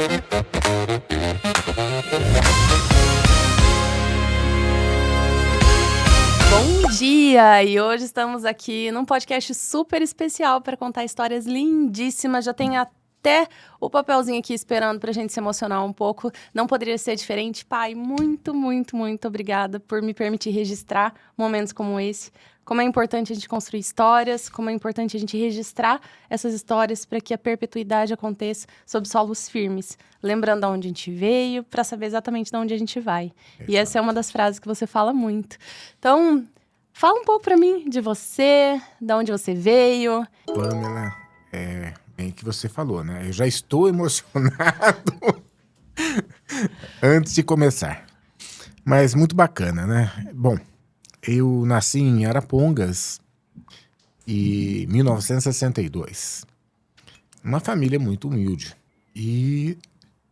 Bom dia! E hoje estamos aqui num podcast super especial para contar histórias lindíssimas. Já tem até o papelzinho aqui esperando para a gente se emocionar um pouco. Não poderia ser diferente. Pai, muito, muito, muito obrigada por me permitir registrar momentos como esse. Como é importante a gente construir histórias, como é importante a gente registrar essas histórias para que a perpetuidade aconteça sob solos firmes. Lembrando de onde a gente veio, para saber exatamente de onde a gente vai. Exato. E essa é uma das frases que você fala muito. Então, fala um pouco para mim de você, de onde você veio. Pamela, bem que você falou, né? Eu já estou emocionado antes de começar. Mas muito bacana, né? Bom, eu nasci em Arapongas em 1962. Uma família muito humilde. E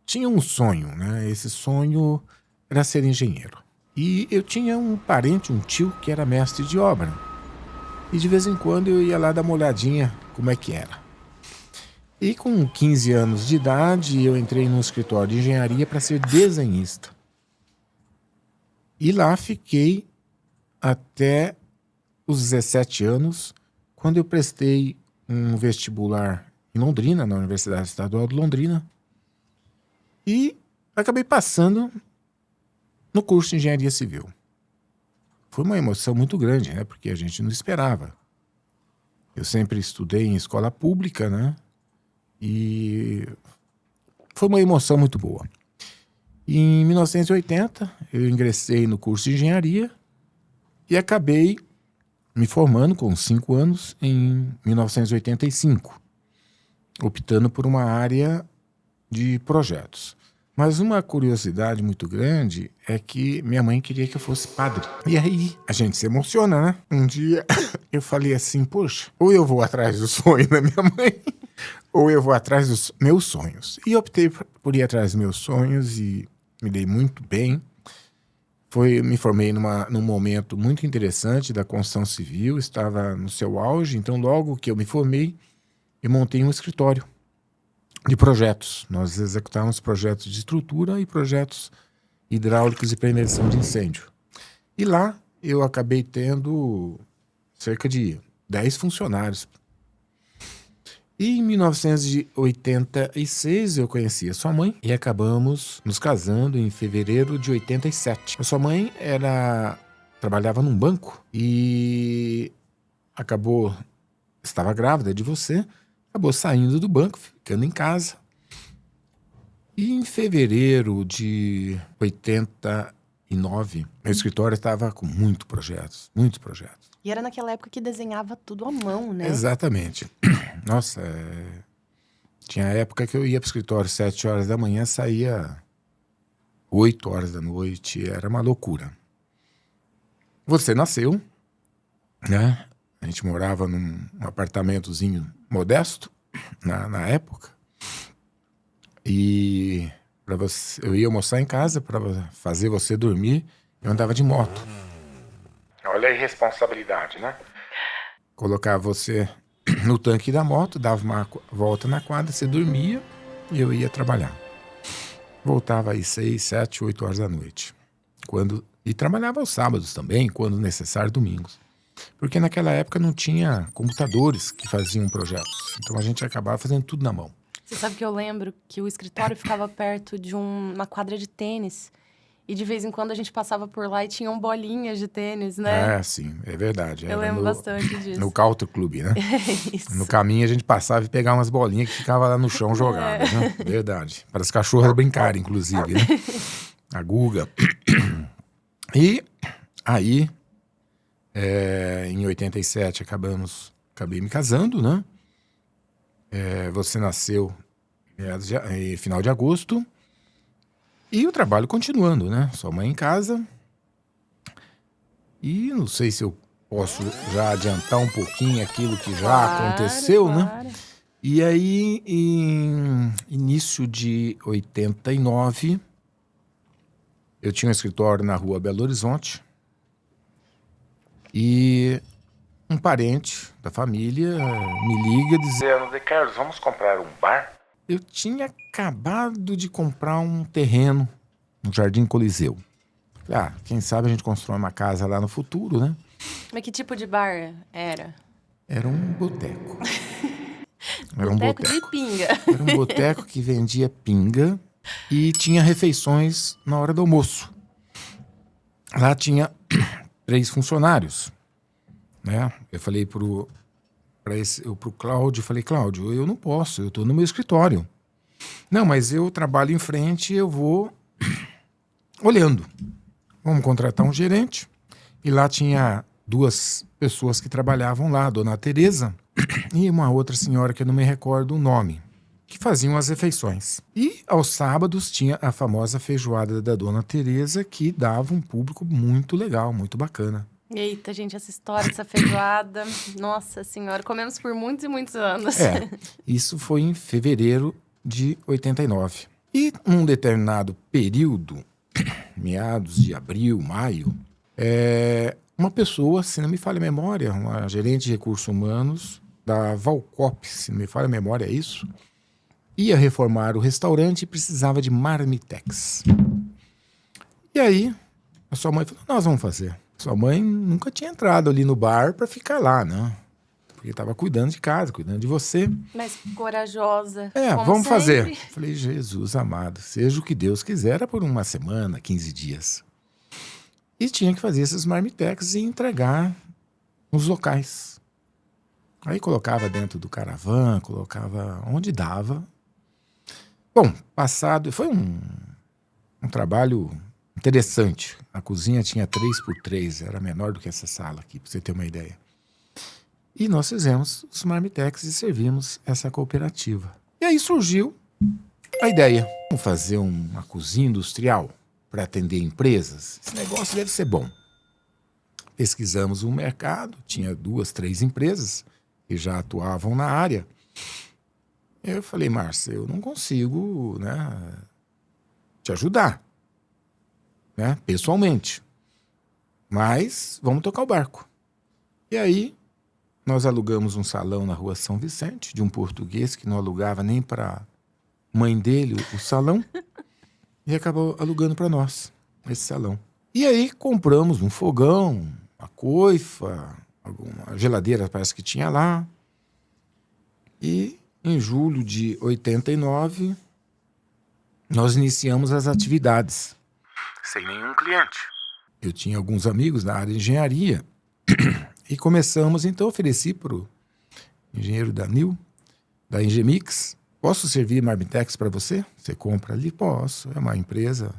tinha um sonho, né? Esse sonho era ser engenheiro. E eu tinha um parente, um tio, que era mestre de obra. E de vez em quando eu ia lá dar uma olhadinha como é que era. E com 15 anos de idade, eu entrei num escritório de engenharia para ser desenhista. E lá fiquei até os 17 anos, quando eu prestei um vestibular em Londrina, na Universidade Estadual de Londrina, e acabei passando no curso de Engenharia Civil. Foi uma emoção muito grande, né? Porque a gente não esperava. Eu sempre estudei em escola pública, né? E foi uma emoção muito boa. E em 1980, eu ingressei no curso de engenharia e acabei me formando com 5 anos em 1985, optando por uma área de projetos. Mas uma curiosidade muito grande é que minha mãe queria que eu fosse padre. E aí a gente se emociona, né? Um dia eu falei assim, poxa, ou eu vou atrás do sonho da minha mãe, ou eu vou atrás dos meus sonhos. E optei por ir atrás dos meus sonhos e me dei muito bem. Me formei num momento muito interessante da construção civil, estava no seu auge, então logo que eu me formei, eu montei um escritório de projetos. Nós executávamos projetos de estrutura e projetos hidráulicos e prevenção de incêndio. E lá eu acabei tendo cerca de 10 funcionários. E em 1986 eu conheci a sua mãe e acabamos nos casando em fevereiro de 87. A sua mãe trabalhava num banco e estava grávida de você, acabou saindo do banco, ficando em casa. E em fevereiro de 89, meu escritório estava com muitos projetos. E era naquela época que desenhava tudo à mão, né? Exatamente. Nossa, tinha época que eu ia para o escritório 7 horas da manhã, saía 8 horas da noite, era uma loucura. Você nasceu, né? A gente morava num apartamentozinho modesto na época. E eu ia almoçar em casa para fazer você dormir, eu andava de moto. Olha a irresponsabilidade, né? Colocava você no tanque da moto, dava uma volta na quadra, você dormia e eu ia trabalhar. Voltava aí 6, 7, 8 horas da noite. E trabalhava aos sábados também, quando necessário, domingos. Porque naquela época não tinha computadores que faziam projetos. Então a gente acabava fazendo tudo na mão. Você sabe que eu lembro que o escritório ficava perto de uma quadra de tênis. E de vez em quando a gente passava por lá e tinham bolinhas de tênis, né? Sim, é verdade. Eu lembro bastante disso. No Country Club, né? Isso. No caminho a gente passava e pegava umas bolinhas que ficavam lá no chão jogadas, né? Verdade. Para as cachorras brincarem, inclusive, né? A Guga. E aí, em 87, acabei me casando, né? Você nasceu em final de agosto. E o trabalho continuando, né? Sua mãe em casa. E não sei se eu posso já adiantar um pouquinho aquilo que já aconteceu, claro. né? E aí, em início de 89, eu tinha um escritório na rua Belo Horizonte. E um parente da família me liga dizendo: Carlos, vamos comprar um bar? Eu tinha acabado de comprar um terreno no Jardim Coliseu. Falei, quem sabe a gente constrói uma casa lá no futuro, né? Mas que tipo de bar era? Era um boteco. Era um Boteco de boteco. pinga. Era um boteco que vendia pinga e tinha refeições na hora do almoço. Lá tinha 3 funcionários, né? Eu falei pro Cláudio, falei, Cláudio, eu não posso, eu tô no meu escritório. Não, mas eu trabalho em frente, eu vou olhando. Vamos contratar um gerente. E lá tinha 2 pessoas que trabalhavam lá, a dona Tereza e uma outra senhora que eu não me recordo o nome, que faziam as refeições. E aos sábados tinha a famosa feijoada da dona Tereza, que dava um público muito legal, muito bacana. Eita, gente, essa história, essa feijoada, nossa senhora, comemos por muitos e muitos anos. Isso foi em fevereiro de 89. E num determinado período, meados de abril, maio, uma pessoa, se não me falha a memória, uma gerente de recursos humanos da Valcop, se não me falha a memória, é isso, ia reformar o restaurante e precisava de marmitex. E aí, a sua mãe falou, nós vamos fazer. Sua mãe nunca tinha entrado ali no bar para ficar lá, né? Porque estava cuidando de casa, cuidando de você. Mas corajosa. Vamos sempre. fazer. Falei, Jesus amado, seja o que Deus quiser, era por uma semana, 15 dias. E tinha que fazer esses marmitex e entregar nos locais. Aí colocava dentro do caravan, colocava onde dava. Bom, foi um trabalho interessante. A cozinha tinha 3x3, era menor do que essa sala aqui, para você ter uma ideia. E nós fizemos os marmitex e servimos essa cooperativa. E aí surgiu a ideia. Vamos fazer uma cozinha industrial para atender empresas? Esse negócio deve ser bom. Pesquisamos o mercado, tinha 2, 3 empresas que já atuavam na área. Eu falei, Márcia, eu não consigo, né, te ajudar, né, pessoalmente. Mas vamos tocar o barco. E aí, nós alugamos um salão na rua São Vicente, de um português que não alugava nem para mãe dele o salão, e acabou alugando para nós esse salão. E aí compramos um fogão, uma coifa, alguma geladeira parece que tinha lá. E em julho de 89, nós iniciamos as atividades. Sem nenhum cliente. Eu tinha alguns amigos na área de engenharia e começamos, então, ofereci para o engenheiro Danil, da Engemix, posso servir marmitex para você? Você compra ali? Posso. É uma empresa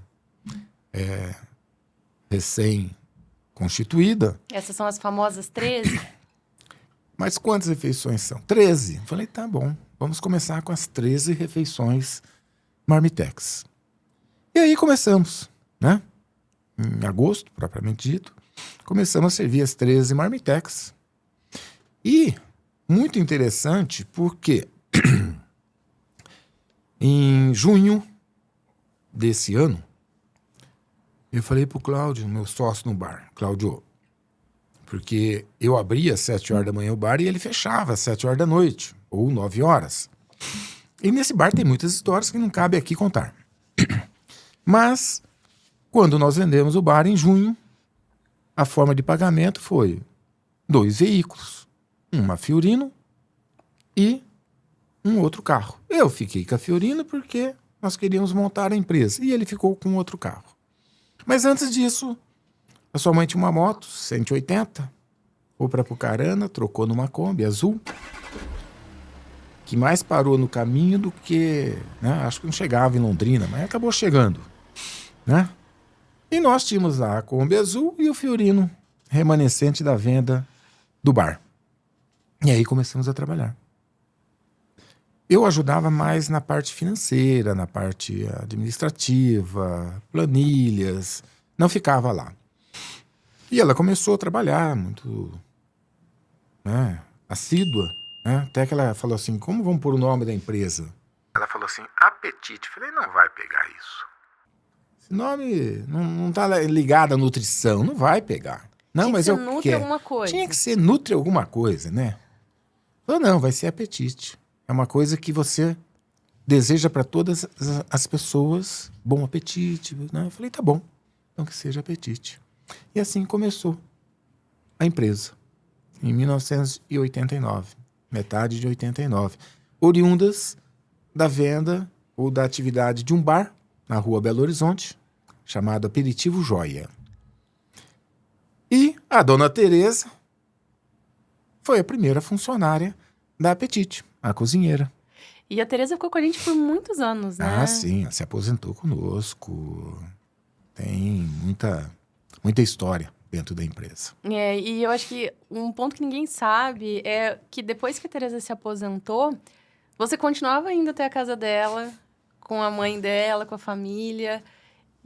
recém-constituída. Essas são as famosas 13? Mas quantas refeições são? 13. Falei, tá bom, vamos começar com as 13 refeições marmitex. E aí começamos, né? Em agosto, propriamente dito, começamos a servir as 13 marmitex. E muito interessante porque em junho desse ano, eu falei pro Cláudio, meu sócio no bar, Cláudio, porque eu abria às 7 horas da manhã o bar e ele fechava às 7 horas da noite, ou 9 horas. E nesse bar tem muitas histórias que não cabe aqui contar. Mas, quando nós vendemos o bar em junho, a forma de pagamento foi 2 veículos, uma Fiorino e um outro carro. Eu fiquei com a Fiorino porque nós queríamos montar a empresa e ele ficou com outro carro. Mas antes disso, a sua mãe tinha uma moto 180, foi para Pucarana, trocou numa Kombi azul, que mais parou no caminho do que, né, acho que não chegava em Londrina, mas acabou chegando, né? E nós tínhamos lá a Kombi azul e o Fiorino remanescente da venda do bar. E aí começamos a trabalhar. Eu ajudava mais na parte financeira, na parte administrativa, planilhas, não ficava lá. E ela começou a trabalhar muito, né, assídua, né, até que ela falou assim, como vamos pôr o nome da empresa? Ela falou assim, Apetite. Falei, não vai pegar isso. Esse nome não está ligado à nutrição, não vai pegar. Não, mas eu quero. Tinha que ser Nutri alguma coisa. Tinha que ser Nutri alguma coisa, né? Falou, não, vai ser Apetite. É uma coisa que você deseja para todas as pessoas bom apetite, né? Eu falei, tá bom, então que seja apetite. E assim começou a empresa, em 1989, metade de 89, oriundas da venda ou da atividade de um bar na rua Belo Horizonte, chamado Aperitivo Joia. E a dona Tereza foi a primeira funcionária da Apetite, a cozinheira. E a Tereza ficou com a gente por muitos anos, né? Ah, sim, ela se aposentou conosco. Tem muita história dentro da empresa. E eu acho que um ponto que ninguém sabe é que depois que a Tereza se aposentou, você continuava indo até a casa dela, com a mãe dela, com a família.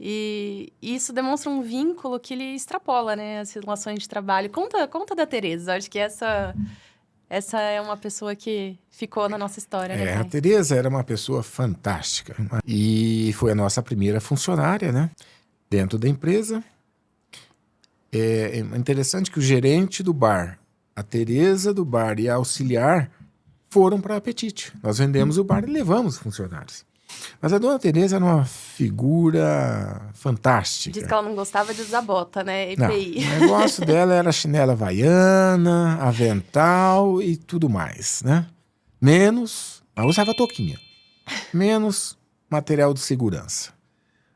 E isso demonstra um vínculo que ele extrapola, né? As relações de trabalho. Conta da Tereza. Acho que essa é uma pessoa que ficou na nossa história, né, A pai? Tereza era uma pessoa fantástica. E foi a nossa primeira funcionária, né? Dentro da empresa. É interessante que o gerente do bar, a Tereza do bar e a auxiliar foram para Apetite. Nós vendemos o bar e levamos funcionários. Mas a dona Tereza era uma figura fantástica. Diz que ela não gostava de usar bota, né? Não, EPI. o negócio dela era chinela havaiana, avental e tudo mais, né? Menos, ela usava touquinha, menos material de segurança.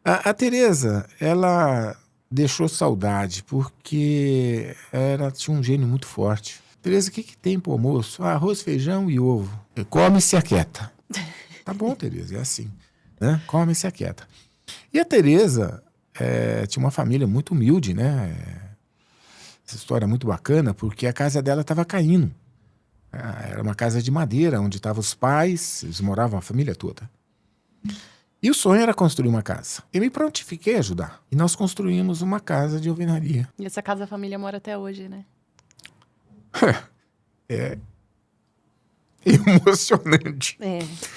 A Tereza, ela deixou saudade porque ela tinha um gênio muito forte. Tereza, o que tem pro almoço? Arroz, feijão e ovo. Come e se aquieta. Tá bom, Tereza, é assim, né? Come e se aquieta. E a Tereza tinha uma família muito humilde, né? Essa história é muito bacana porque a casa dela estava caindo. Era uma casa de madeira, onde estavam os pais, eles moravam a família toda. E o sonho era construir uma casa. Eu me prontifiquei a ajudar. E nós construímos uma casa de alvenaria. E essa casa a família mora até hoje, né? É emocionante.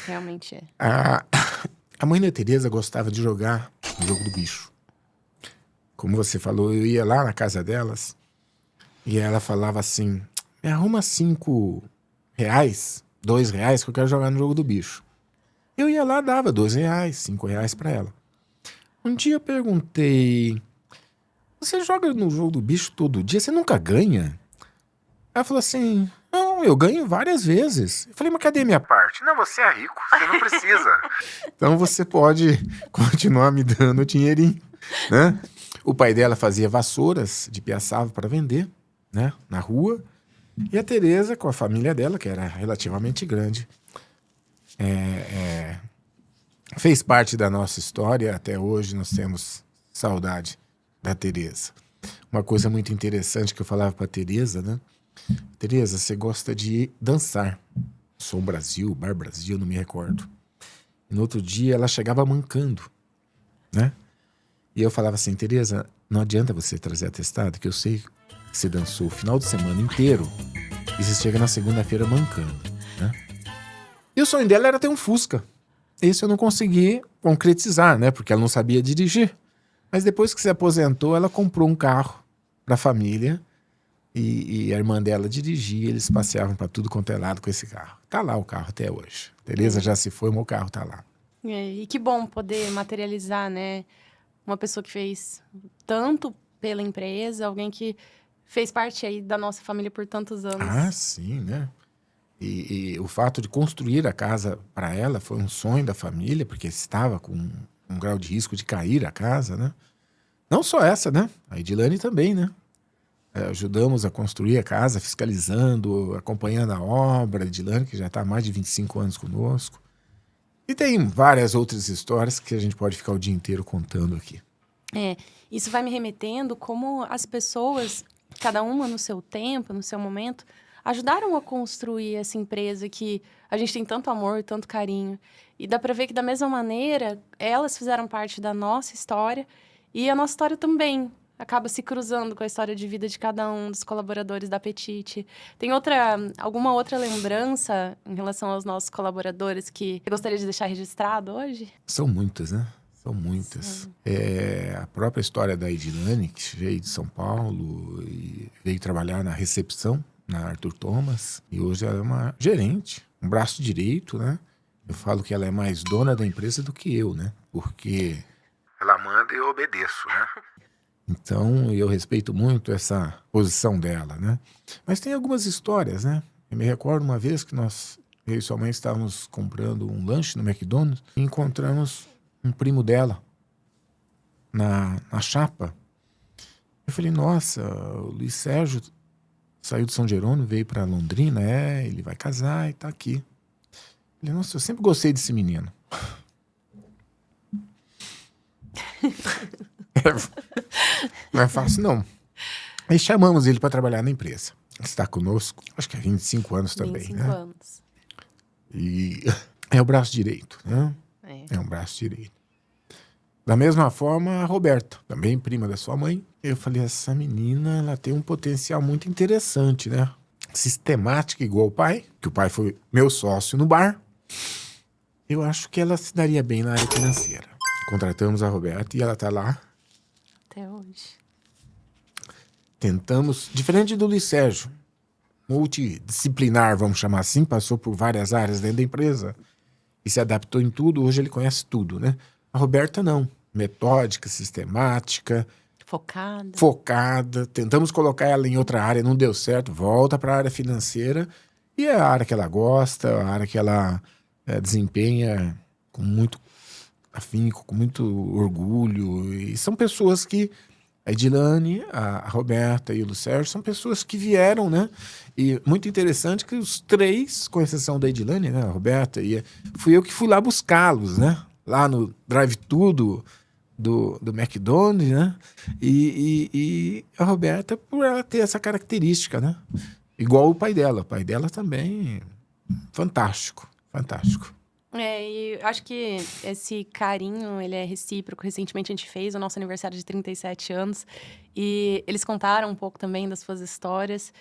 Realmente é. A mãe da Tereza gostava de jogar o jogo do bicho. Como você falou, eu ia lá na casa delas e ela falava assim, me arruma R$5, R$2 que eu quero jogar no jogo do bicho. Eu ia lá, dava R$2, R$5 pra ela. Um dia eu perguntei, você joga no jogo do bicho todo dia, você nunca ganha? Ela falou assim, não, eu ganho várias vezes. Eu falei, mas cadê minha parte? Não, você é rico, você não precisa. Então você pode continuar me dando o dinheirinho, né? O pai dela fazia vassouras de piaçava para vender, né? Na rua. E a Tereza, com a família dela, que era relativamente grande, fez parte da nossa história. Até hoje nós temos saudade da Tereza. Uma coisa muito interessante que eu falava para a Tereza, né? Tereza, você gosta de dançar. Som Brasil, Bar Brasil, não me recordo. E no outro dia ela chegava mancando, né? E eu falava assim, Tereza, não adianta você trazer atestado, que eu sei que você dançou o final de semana inteiro e você chega na segunda-feira mancando, né? E o sonho dela era ter um Fusca. Esse eu não consegui concretizar, né? Porque ela não sabia dirigir. Mas depois que se aposentou, ela comprou um carro para a família. E a irmã dela dirigia, eles passeavam para tudo quanto é lado com esse carro. Tá lá o carro até hoje. Tereza já se foi, mas o carro tá lá. E que bom poder materializar, né? Uma pessoa que fez tanto pela empresa, alguém que fez parte aí da nossa família por tantos anos. Ah, sim, né? E o fato de construir a casa para ela foi um sonho da família, porque estava com um grau de risco de cair a casa, né? Não só essa, né? A Edilane também, né? Ajudamos a construir a casa, fiscalizando, acompanhando a obra. A Edilane, que já está há mais de 25 anos conosco. E tem várias outras histórias que a gente pode ficar o dia inteiro contando aqui. Isso vai me remetendo como as pessoas, cada uma no seu tempo, no seu momento, ajudaram a construir essa empresa que a gente tem tanto amor, tanto carinho. E dá para ver que, da mesma maneira, elas fizeram parte da nossa história e a nossa história também acaba se cruzando com a história de vida de cada um dos colaboradores da Apetite. Tem alguma outra lembrança em relação aos nossos colaboradores que você gostaria de deixar registrado hoje? São muitas, né? São muitas. A própria história da Edilane, que veio de São Paulo e veio trabalhar na recepção, na Arthur Thomas. E hoje ela é uma gerente, um braço direito, né? Eu falo que ela é mais dona da empresa do que eu, né? Porque ela manda e eu obedeço, né? Então, eu respeito muito essa posição dela, né? Mas tem algumas histórias, né? Eu me recordo uma vez que eu e sua mãe estávamos comprando um lanche no McDonald's e encontramos um primo dela na chapa. Eu falei, nossa, o Luiz Sérgio saiu de São Jerônimo, veio para Londrina, ele vai casar e tá aqui. Eu falei, nossa, eu sempre gostei desse menino. Não é fácil, não. Aí chamamos ele para trabalhar na empresa. Ele está conosco, acho que há 25 anos também, 25 né? anos. E é o braço direito, né? É um braço direito. Da mesma forma, a Roberta, também prima da sua mãe. Eu falei, essa menina, ela tem um potencial muito interessante, né? Sistemática igual o pai, que o pai foi meu sócio no bar. Eu acho que ela se daria bem na área financeira. Contratamos a Roberta e ela tá lá. Até hoje. Tentamos, diferente do Luiz Sérgio, multidisciplinar, vamos chamar assim, passou por várias áreas dentro da empresa e se adaptou em tudo, hoje ele conhece tudo, né? A Roberta não, metódica, sistemática, focada, tentamos colocar ela em outra área, não deu certo, volta para a área financeira e é a área que ela gosta, a área que ela desempenha com muito afinco, com muito orgulho, e são pessoas que a Edilane, a Roberta e o Luiz Sérgio são pessoas que vieram, né? E muito interessante que os três, com exceção da Edilane, né? A Roberta, fui eu que fui lá buscá-los, né? Lá no drive-thru do McDonald's, né? E a Roberta, por ela ter essa característica, né? Igual o pai dela. O pai dela também, fantástico, fantástico. E acho que esse carinho, ele é recíproco. Recentemente a gente fez o nosso aniversário de 37 anos e eles contaram um pouco também das suas histórias.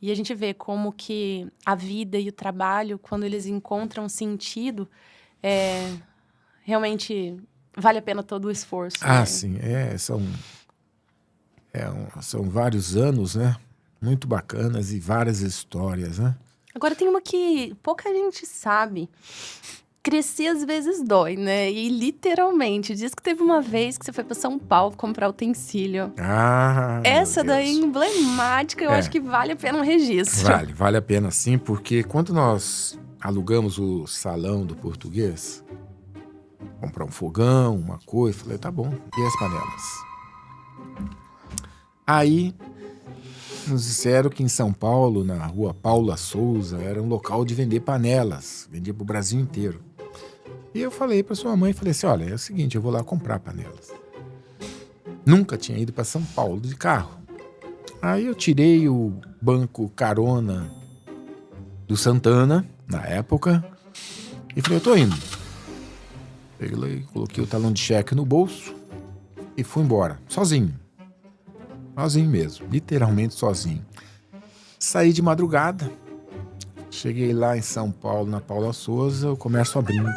E a gente vê como que a vida e o trabalho, quando eles encontram sentido, realmente vale a pena todo o esforço. Né? Sim. São vários anos, né? Muito bacanas e várias histórias, né? Agora tem uma que pouca gente sabe. Crescer às vezes dói, né? E literalmente, diz que teve uma vez que você foi para São Paulo comprar utensílio. Essa daí emblemática, eu acho que vale a pena um registro. Vale a pena sim, porque quando nós alugamos o salão do português, comprar um fogão, uma coisa, falei, tá bom, e as panelas? Aí nos disseram que em São Paulo, na rua Paula Souza, era um local de vender panelas, vendia pro Brasil inteiro. E eu falei para sua mãe, falei assim, olha, é o seguinte, eu vou lá comprar panelas. Nunca tinha ido para São Paulo de carro. Aí eu tirei o banco carona do Santana, na época, e falei, eu tô indo. Peguei, coloquei o talão de cheque no bolso e fui embora, sozinho. Sozinho mesmo, literalmente sozinho. Saí de madrugada, cheguei lá em São Paulo, na Paula Souza, o comércio abrindo.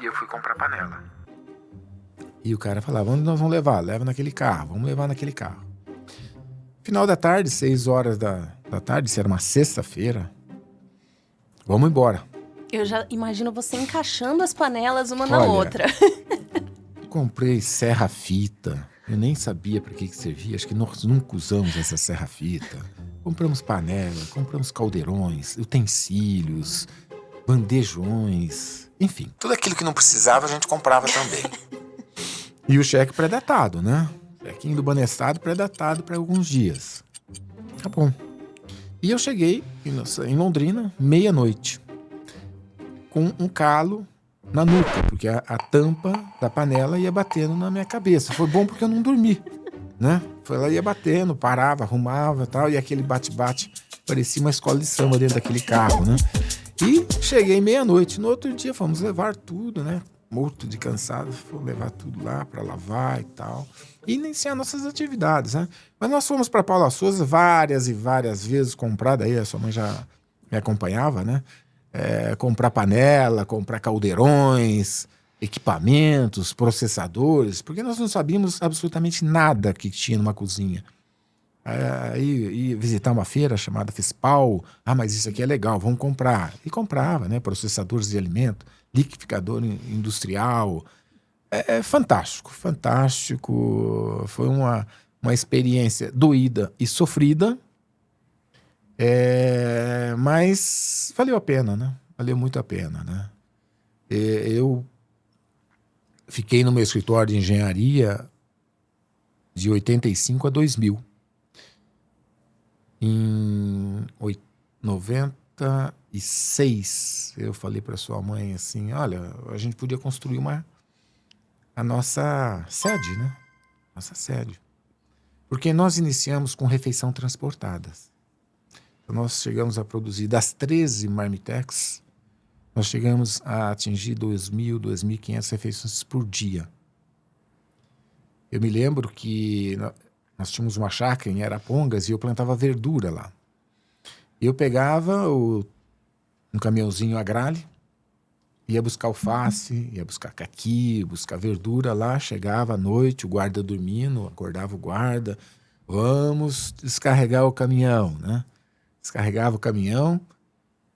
E eu fui comprar panela. E o cara falava, onde nós vamos levar? Leva naquele carro, vamos levar naquele carro. Final da tarde, 6 horas da tarde, isso era uma sexta-feira, vamos embora. Eu já imagino você encaixando as panelas uma na outra. Comprei serra-fita. Eu nem sabia para que servia. Acho que nós nunca usamos essa serra-fita. Compramos panela, compramos caldeirões, utensílios, bandejões, enfim. Tudo aquilo que não precisava a gente comprava também. E o cheque pré-datado, né? Chequinho do Banestado pré-datado para alguns dias. Tá bom. E eu cheguei em Londrina, meia-noite, com um calo na nuca, porque a tampa da panela ia batendo na minha cabeça. Foi bom porque eu não dormi, né? Foi lá, ia batendo, parava, arrumava e tal, e aquele bate-bate parecia uma escola de samba dentro daquele carro, né? E cheguei meia-noite. No outro dia fomos levar tudo, né? Morto de cansado, fomos levar tudo lá para lavar e tal. E iniciar nossas atividades, né? Mas nós fomos para Paula Souza várias e várias vezes comprar, daí a sua mãe já me acompanhava, né? Comprar panela, comprar caldeirões, equipamentos, processadores, porque nós não sabíamos absolutamente nada que tinha numa cozinha. Aí ia visitar uma feira chamada FISPAL. Mas isso aqui é legal, vamos comprar. E comprava, né? Processadores de alimento, liquidificador industrial. É fantástico, fantástico. Foi uma experiência doída e sofrida, mas valeu a pena, né? Valeu muito a pena, né? Eu fiquei no meu escritório de engenharia de 85 a 2000. Em 96, eu falei para sua mãe assim, olha, a gente podia construir a nossa sede, né? Nossa sede. Porque nós iniciamos com refeição transportadas. Então, nós chegamos a produzir das 13 Marmitex, nós chegamos a atingir 2.000, 2.500 refeições por dia. Eu me lembro que nós tínhamos uma chácara em Arapongas e eu plantava verdura lá. Eu pegava um caminhãozinho agrale, ia buscar alface, ia buscar caqui, buscar verdura lá, chegava à noite, o guarda dormindo, acordava o guarda, vamos descarregar o caminhão, né? Descarregava o caminhão,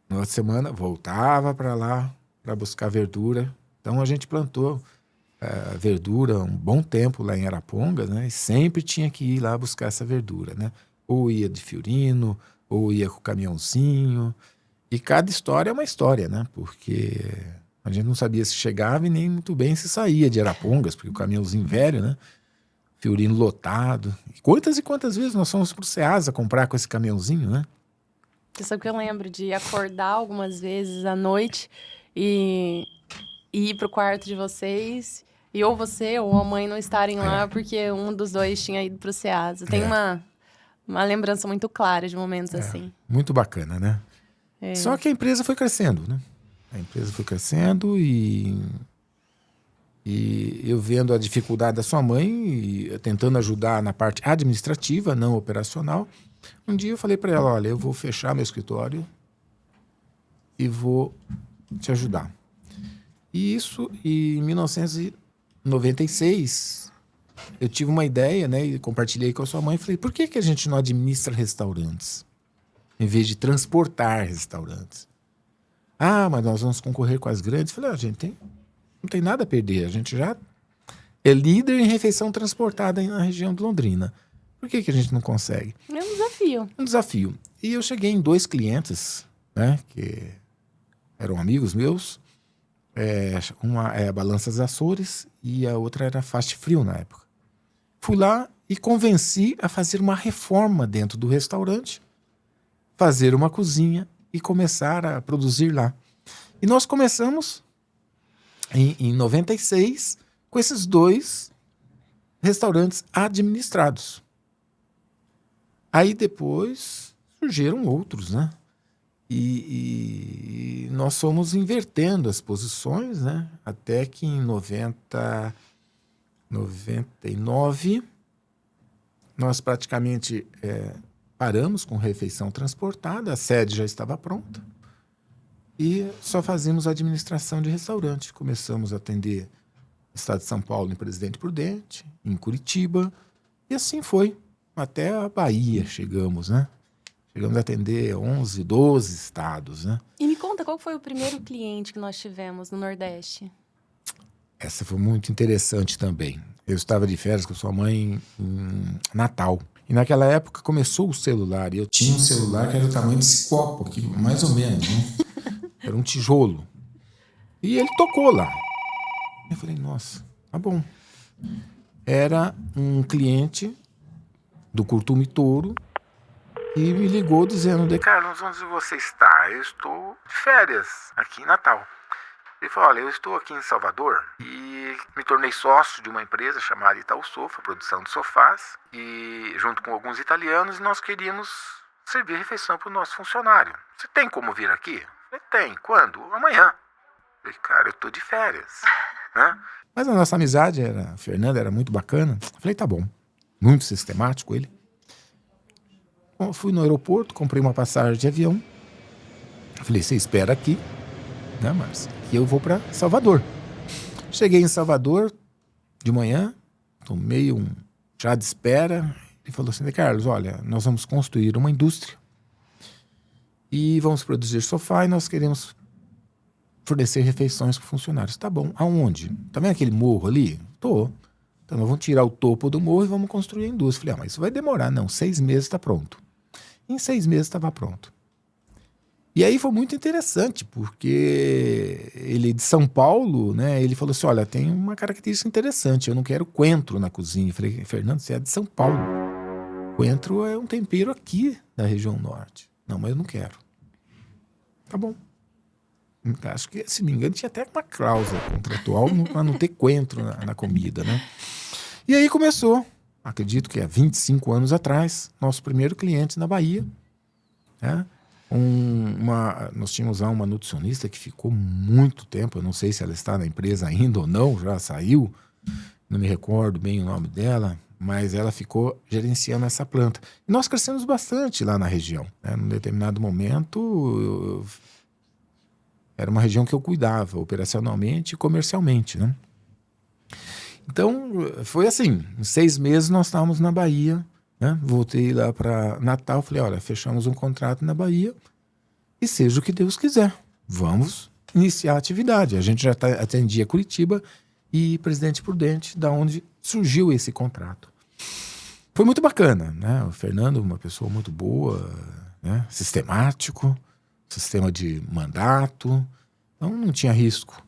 na outra semana voltava para lá para buscar verdura. Então a gente plantou verdura um bom tempo lá em Arapongas, né? E sempre tinha que ir lá buscar essa verdura, né? Ou ia de Fiorino, ou ia com o caminhãozinho. E cada história é uma história, né? Porque a gente não sabia se chegava e nem muito bem se saía de Arapongas, porque o caminhãozinho velho, né? Fiorino lotado. E quantas vezes nós fomos pro Ceasa comprar com esse caminhãozinho, né? Você sabe que eu lembro de acordar algumas vezes à noite e ir pro quarto de vocês e ou você ou a mãe não estarem lá porque um dos dois tinha ido pro Ceasa. Tem uma lembrança muito clara de momentos assim. Muito bacana, né? Só que a empresa foi crescendo, né? A empresa foi crescendo e eu vendo a dificuldade da sua mãe e tentando ajudar na parte administrativa, não operacional. Um dia eu falei para ela, olha, eu vou fechar meu escritório e vou te ajudar. E isso, em 1996, eu tive uma ideia, né? E compartilhei com a sua mãe e falei, por que a gente não administra restaurantes? Em vez de transportar restaurantes. Mas nós vamos concorrer com as grandes. Eu falei, gente, não tem nada a perder. A gente já é líder em refeição transportada na região de Londrina. Por que a gente não consegue? É um desafio. Um desafio. E eu cheguei em 2 clientes, né, que eram amigos meus. Uma é a Balanças Açores e a outra era Fast Frio na época. Fui lá e convenci a fazer uma reforma dentro do restaurante, fazer uma cozinha e começar a produzir lá. E nós começamos em 96 com esses 2 restaurantes administrados. Aí depois surgiram outros, né? E nós fomos invertendo as posições, né? Até que em 99 nós praticamente paramos com refeição transportada, a sede já estava pronta e só fazíamos administração de restaurante. Começamos a atender no estado de São Paulo, em Presidente Prudente, em Curitiba, e assim foi. Até a Bahia chegamos, né? Chegamos a atender 11, 12 estados, né? E me conta, qual foi o primeiro cliente que nós tivemos no Nordeste? Essa foi muito interessante também. Eu estava de férias com sua mãe em Natal. E naquela época começou o celular. E eu tinha um celular que era do tamanho desse copo aqui, mais ou menos, né? Era um tijolo. E ele tocou lá. Eu falei, nossa, tá bom. Era um cliente do Curtume Touro e me ligou dizendo, Carlos, onde você está? Eu estou de férias aqui em Natal. Ele falou, olha, eu estou aqui em Salvador e me tornei sócio de uma empresa chamada Itaú Sofa, produção de sofás, e junto com alguns italianos nós queríamos servir refeição para o nosso funcionário. Você tem como vir aqui? Eu falei, tem. Quando? Amanhã. Eu falei, cara, eu estou de férias. Né? Mas a nossa amizade, a Fernanda, era muito bacana. Eu falei, tá bom. Muito sistemático ele. Bom, fui no aeroporto, comprei uma passagem de avião. Eu falei, você espera aqui, né, Márcia? E eu vou para Salvador. Cheguei em Salvador de manhã, tomei um chá de espera. e falou assim: Carlos, olha, nós vamos construir uma indústria e vamos produzir sofá e nós queremos fornecer refeições para funcionários. Tá bom, aonde? Tá vendo aquele morro ali? Tô. Então nós vamos tirar o topo do morro e vamos construir a indústria. Falei, mas isso vai demorar. Não, 6 meses está pronto. Em 6 meses estava pronto. E aí foi muito interessante, porque ele de São Paulo, né? Ele falou assim, olha, tem uma característica interessante, eu não quero coentro na cozinha. Eu falei, Fernando, você é de São Paulo. Coentro é um tempero aqui da região norte. Não, mas eu não quero. Tá bom. Acho que, se não me engano, tinha até uma cláusula contratual para não ter coentro na comida, né? E aí começou, acredito que há 25 anos atrás, nosso primeiro cliente na Bahia, né? Nós tínhamos lá uma nutricionista que ficou muito tempo, eu não sei se ela está na empresa ainda ou não, já saiu, não me recordo bem o nome dela, mas ela ficou gerenciando essa planta. E nós crescemos bastante lá na região, né? Num determinado momento, era uma região que eu cuidava operacionalmente e comercialmente, né? Então, foi assim, em 6 meses nós estávamos na Bahia, né? Voltei lá para Natal, falei, olha, fechamos um contrato na Bahia e seja o que Deus quiser, vamos iniciar a atividade. A gente já atendia Curitiba e Presidente Prudente, da onde surgiu esse contrato. Foi muito bacana, né? O Fernando, uma pessoa muito boa, né? Sistemático, sistema de mandato, então não tinha risco.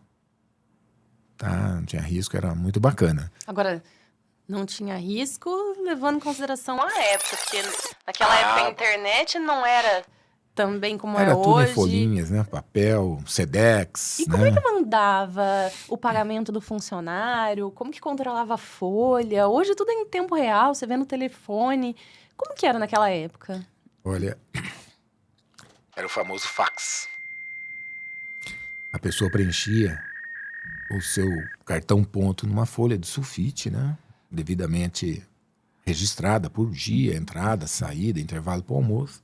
Tá? Não tinha risco, era muito bacana. Agora, não tinha risco levando em consideração a época, porque naquela época a internet não era também como é Era hoje. tudo em folhinhas, né? Papel, Sedex. E né? como é que mandava o pagamento do funcionário? Como que controlava a folha? Hoje tudo é em tempo real, você vê no telefone. Como que era naquela época? Olha, era o famoso fax. A pessoa preenchia o seu cartão ponto numa folha de sulfite, né? Devidamente registrada por dia, entrada, saída, intervalo para o almoço.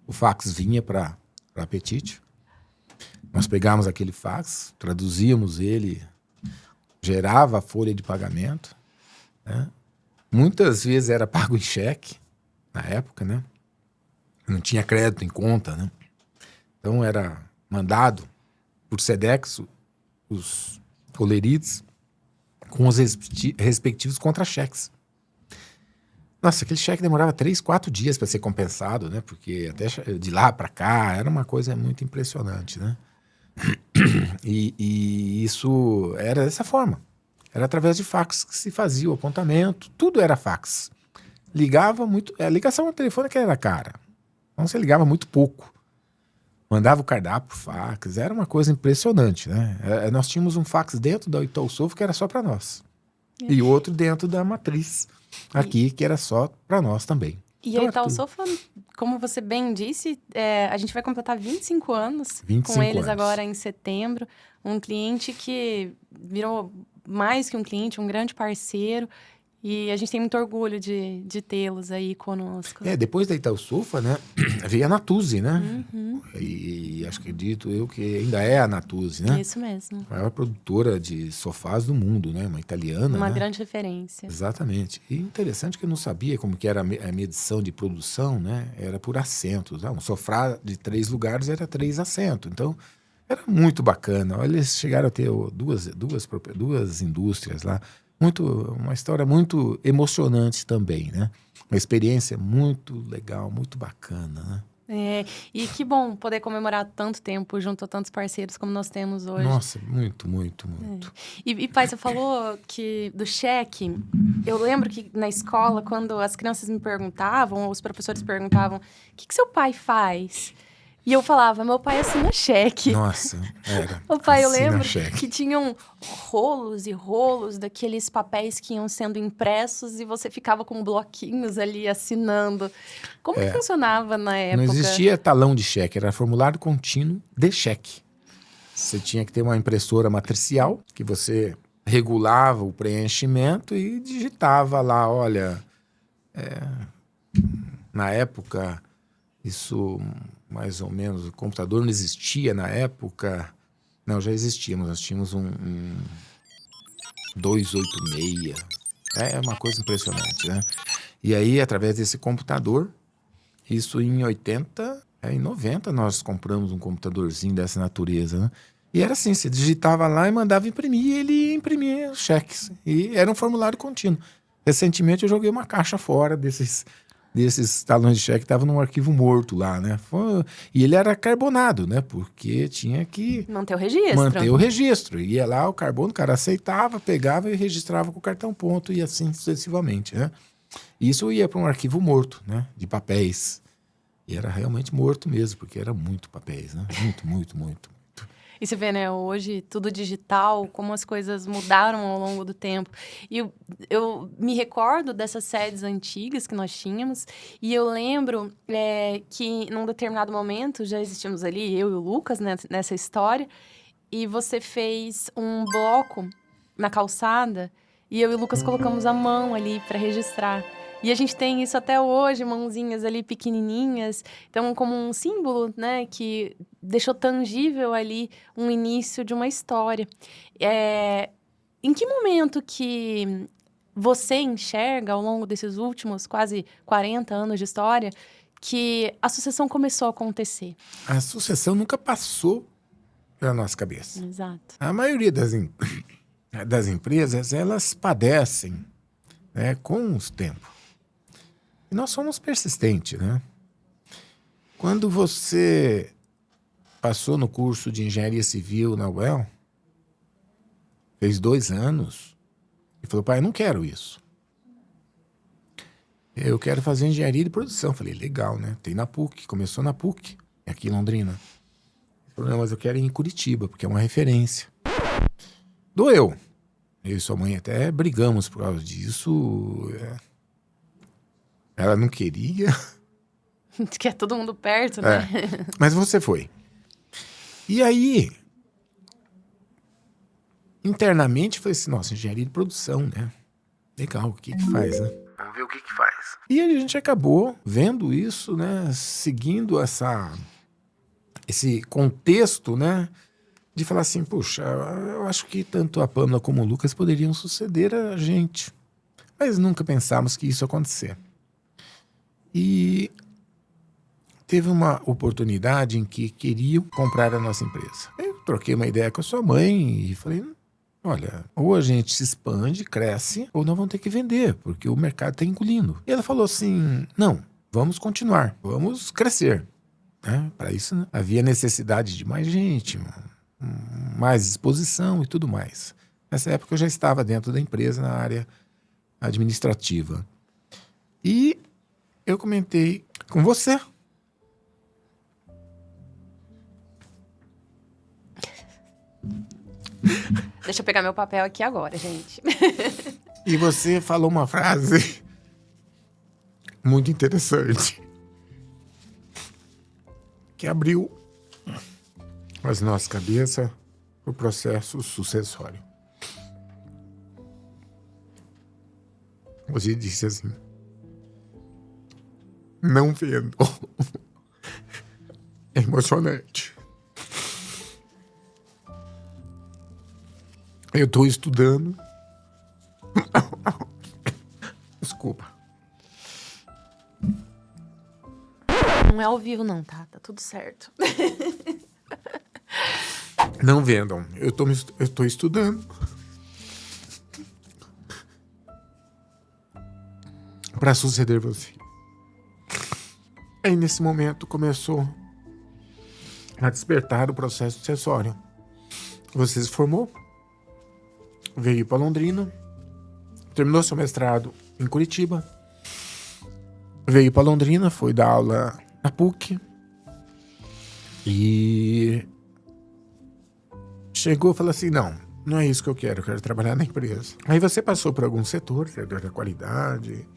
O fax vinha para Apetite. Nós pegávamos aquele fax, traduzíamos ele, gerava a folha de pagamento, né? Muitas vezes era pago em cheque, na época, né? Não tinha crédito em conta, né? Então era mandado por Sedex os colerites com os respectivos contra-cheques. Nossa, aquele cheque demorava 3, 4 dias para ser compensado, né? Porque até de lá para cá era uma coisa muito impressionante, né? E isso era dessa forma. Era através de fax que se fazia o apontamento, tudo era fax. Ligava muito, a ligação no telefone que era cara. Então você ligava muito pouco. Mandava o cardápio por fax, era uma coisa impressionante, né? Nós tínhamos um fax dentro da Itaú Sofo que era só para nós. E outro dentro da matriz aqui, que era só para nós também. E Então, a Itaú Sofo, como você bem disse, a gente vai completar 25 anos 25 com eles anos. agora em setembro. Um cliente que virou mais que um cliente, um grande parceiro. E a gente tem muito orgulho de tê-los aí conosco. Depois da Itaú Sofo, né, veio a Natuzzi, né? Uhum. E acho que acredito eu que ainda é a Natuzzi, né? Isso mesmo. A maior produtora de sofás do mundo, né? Uma italiana, Uma né? grande referência. Exatamente. E interessante que eu não sabia como que era a medição de produção, né? Era por assentos. Um sofá de 3 lugares era 3 assentos. Então, era muito bacana. Olha, eles chegaram a ter duas indústrias lá. Uma história muito emocionante também, né? Uma experiência muito legal, muito bacana, né? E que bom poder comemorar tanto tempo junto a tantos parceiros como nós temos hoje. Nossa, muito, muito, muito. E pai, você falou que do cheque. Eu lembro que na escola, quando as crianças me perguntavam, ou os professores perguntavam, o que seu pai faz? E eu falava, meu pai assina cheque. Nossa, era. O pai, eu assina lembro cheque. que tinham rolos e rolos daqueles papéis que iam sendo impressos e você ficava com bloquinhos ali assinando. Como que funcionava na época? Não existia talão de cheque, era formulário contínuo de cheque. Você tinha que ter uma impressora matricial, que você regulava o preenchimento e digitava lá, olha... na época, isso... mais ou menos, o computador não existia na época. Não, já existíamos. Nós tínhamos um 286. É uma coisa impressionante, né? E aí, através desse computador, isso em 90 nós compramos um computadorzinho dessa natureza, né? E era assim, você digitava lá e mandava imprimir, e ele imprimia cheques. E era um formulário contínuo. Recentemente eu joguei uma caixa fora desses talões de cheque que estavam num arquivo morto lá, né? E ele era carbonado, né? Porque tinha que Manter o registro. manter o registro. Ia lá, o carbono, o cara aceitava, pegava e registrava com o cartão ponto e assim sucessivamente, né? Isso ia para um arquivo morto, né? De papéis. E era realmente morto mesmo, porque era muito papéis, né? Muito, muito, muito. E você vê, né, hoje tudo digital, como as coisas mudaram ao longo do tempo. E eu me recordo dessas sedes antigas que nós tínhamos, e eu lembro que num determinado momento, já existíamos ali, eu e o Lucas, né, nessa história, e você fez um bloco na calçada, e eu e o Lucas colocamos a mão ali para registrar. E a gente tem isso até hoje, mãozinhas ali pequenininhas. Então, como um símbolo, né, que deixou tangível ali um início de uma história. Em que momento que você enxerga, ao longo desses últimos quase 40 anos de história, que a sucessão começou a acontecer? A sucessão nunca passou pela nossa cabeça. Exato. A maioria das empresas, elas padecem, né, com os tempos. E nós somos persistentes, né? Quando você passou no curso de engenharia civil na UEL, fez 2 anos, e falou, pai, eu não quero isso. Eu quero fazer engenharia de produção. Falei, legal, né? Tem na PUC, começou na PUC, aqui em Londrina. Ele falou, não, mas eu quero ir em Curitiba, porque é uma referência. Doeu. Eu e sua mãe até brigamos por causa disso. Ela não queria. Que é todo mundo perto, né? Mas você foi. E aí, internamente, eu falei assim, nossa, engenharia de produção, né? Legal, o que faz, né? Vamos ver o que faz. E a gente acabou vendo isso, né? Seguindo esse contexto, né? De falar assim, puxa, eu acho que tanto a Pâmela como o Lucas poderiam suceder a gente. Mas nunca pensamos que isso ia acontecer. E teve uma oportunidade em que queriam comprar a nossa empresa. Eu troquei uma ideia com a sua mãe e falei, olha, ou a gente se expande, cresce, ou nós vamos ter que vender, porque o mercado está engolindo. E ela falou assim, não, vamos continuar, vamos crescer. Para isso, né, havia necessidade de mais gente, mais exposição e tudo mais. Nessa época eu já estava dentro da empresa na área administrativa. E eu comentei com você. Deixa eu pegar meu papel aqui agora, gente. E você falou uma frase muito interessante que abriu as nossas cabeças para o processo sucessório. Você disse assim, não vendo. É emocionante. Eu estou estudando. Desculpa. Não é ao vivo não, tá? Tá tudo certo. Não vendam. Eu estou estudando para suceder você. Aí nesse momento começou a despertar o processo sucessório. Você se formou, veio para Londrina, terminou seu mestrado em Curitiba, veio para Londrina, foi dar aula na PUC e chegou e falou assim, não é isso que eu quero trabalhar na empresa. Aí você passou por alguns setores, setor da qualidade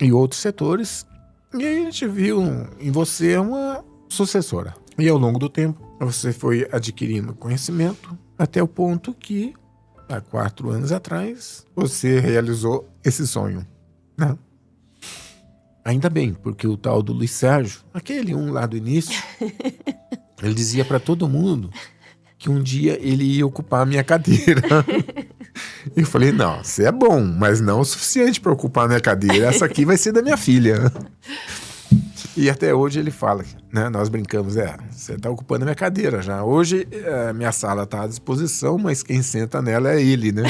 e outros setores, e aí a gente viu em você uma sucessora. E ao longo do tempo, você foi adquirindo conhecimento até o ponto que, há 4 anos atrás, você realizou esse sonho, né? Ainda bem, porque o tal do Luiz Sérgio, aquele lá do início, ele dizia para todo mundo que um dia ele ia ocupar a minha cadeira. E eu falei, não, você é bom, mas não o suficiente para ocupar a minha cadeira. Essa aqui vai ser da minha filha. E até hoje ele fala, né? Nós brincamos, você está ocupando a minha cadeira já. Hoje minha sala está à disposição, mas quem senta nela é ele, né?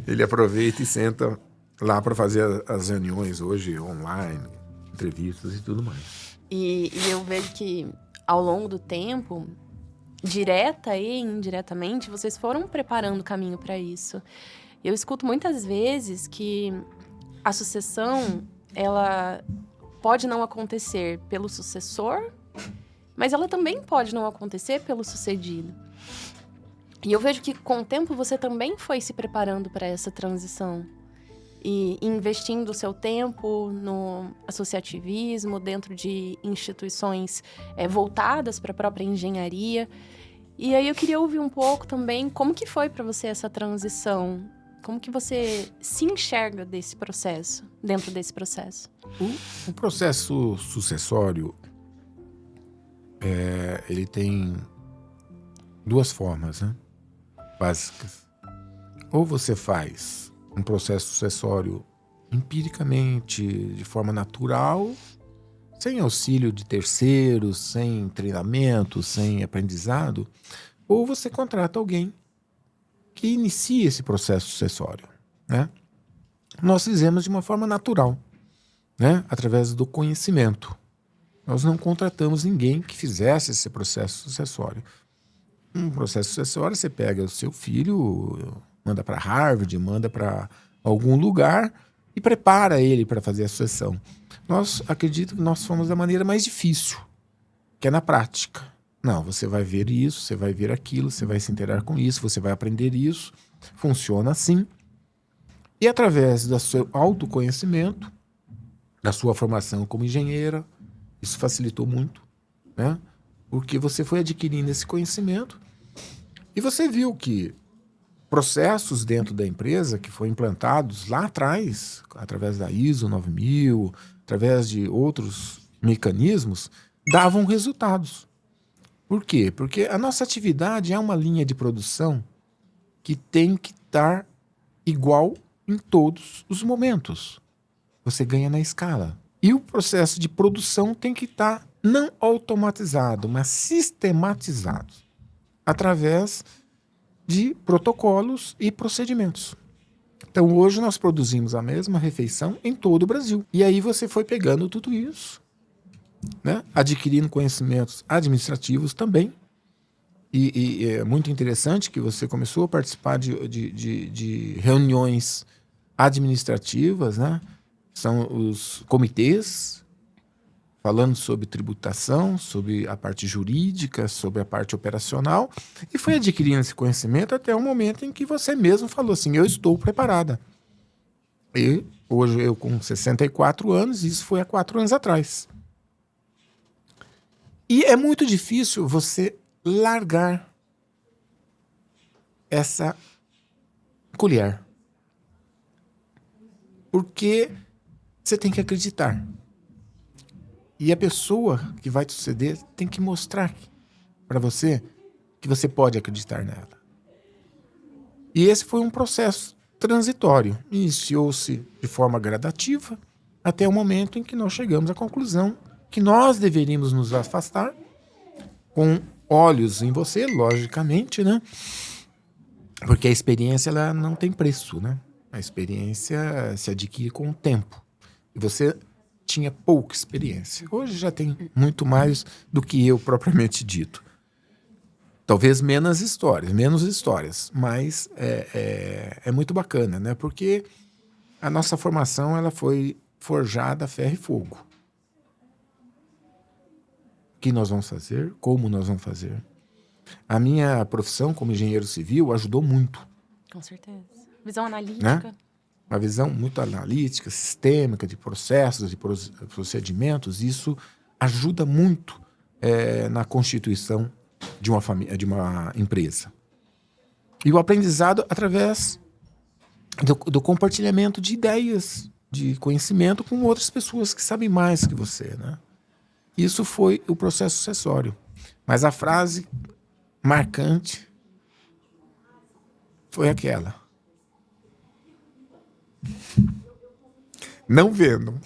Ele aproveita e senta lá para fazer as reuniões hoje online, entrevistas e tudo mais. E eu vejo que ao longo do tempo, direta e indiretamente, vocês foram preparando o caminho para isso. Eu escuto muitas vezes que a sucessão, ela pode não acontecer pelo sucessor, mas ela também pode não acontecer pelo sucedido. E eu vejo que com o tempo você também foi se preparando para essa transição e investindo o seu tempo no associativismo, dentro de instituições voltadas para a própria engenharia. E aí eu queria ouvir um pouco também como que foi para você essa transição. Como que você se enxerga dentro desse processo? O processo sucessório, ele tem duas formas, né, básicas. Ou você faz um processo sucessório empiricamente, de forma natural, sem auxílio de terceiros, sem treinamento, sem aprendizado, ou você contrata alguém que inicia esse processo sucessório, né? Nós fizemos de uma forma natural, né? Através do conhecimento. Nós não contratamos ninguém que fizesse esse processo sucessório. Um processo sucessório, você pega o seu filho, manda para Harvard, manda para algum lugar e prepara ele para fazer a sucessão. Nós acredito que nós fomos da maneira mais difícil, que é na prática. Não, você vai ver isso, você vai ver aquilo, você vai se interar com isso, você vai aprender isso. Funciona assim. E através do seu autoconhecimento, da sua formação como engenheira, isso facilitou muito, né? Porque você foi adquirindo esse conhecimento e você viu que processos dentro da empresa que foram implantados lá atrás, através da ISO 9000, através de outros mecanismos, davam resultados. Por quê? Porque a nossa atividade é uma linha de produção que tem que estar igual em todos os momentos. Você ganha na escala. E o processo de produção tem que estar não automatizado, mas sistematizado, através de protocolos e procedimentos. Então hoje nós produzimos a mesma refeição em todo o Brasil. E aí você foi pegando tudo isso, né? Adquirindo conhecimentos administrativos também. E é muito interessante que você começou a participar de reuniões administrativas, né? São os comitês falando sobre tributação, sobre a parte jurídica, sobre a parte operacional, e foi adquirindo esse conhecimento até o momento em que você mesmo falou assim, eu estou preparada. E hoje eu com 64 anos, isso foi há 4 anos atrás. E é muito difícil você largar essa colher. Porque você tem que acreditar. E a pessoa que vai te suceder tem que mostrar para você que você pode acreditar nela. E esse foi um processo transitório. Iniciou-se de forma gradativa até o momento em que nós chegamos à conclusão que nós deveríamos nos afastar com olhos em você, logicamente, né? Porque a experiência ela não tem preço, né? A experiência se adquire com o tempo. E você tinha pouca experiência. Hoje já tem muito mais do que eu propriamente dito. Talvez menos histórias, mas é muito bacana, né? Porque a nossa formação ela foi forjada a ferro e fogo. O que nós vamos fazer? Como nós vamos fazer? A minha profissão como engenheiro civil ajudou muito. Com certeza. Visão analítica. Né? Uma visão muito analítica, sistêmica, de processos, de procedimentos. Isso ajuda muito na constituição de uma família, de uma empresa. E o aprendizado através do compartilhamento de ideias, de conhecimento com outras pessoas que sabem mais que você, né? Isso foi o processo sucessório. Mas a frase marcante foi aquela: Não vendo.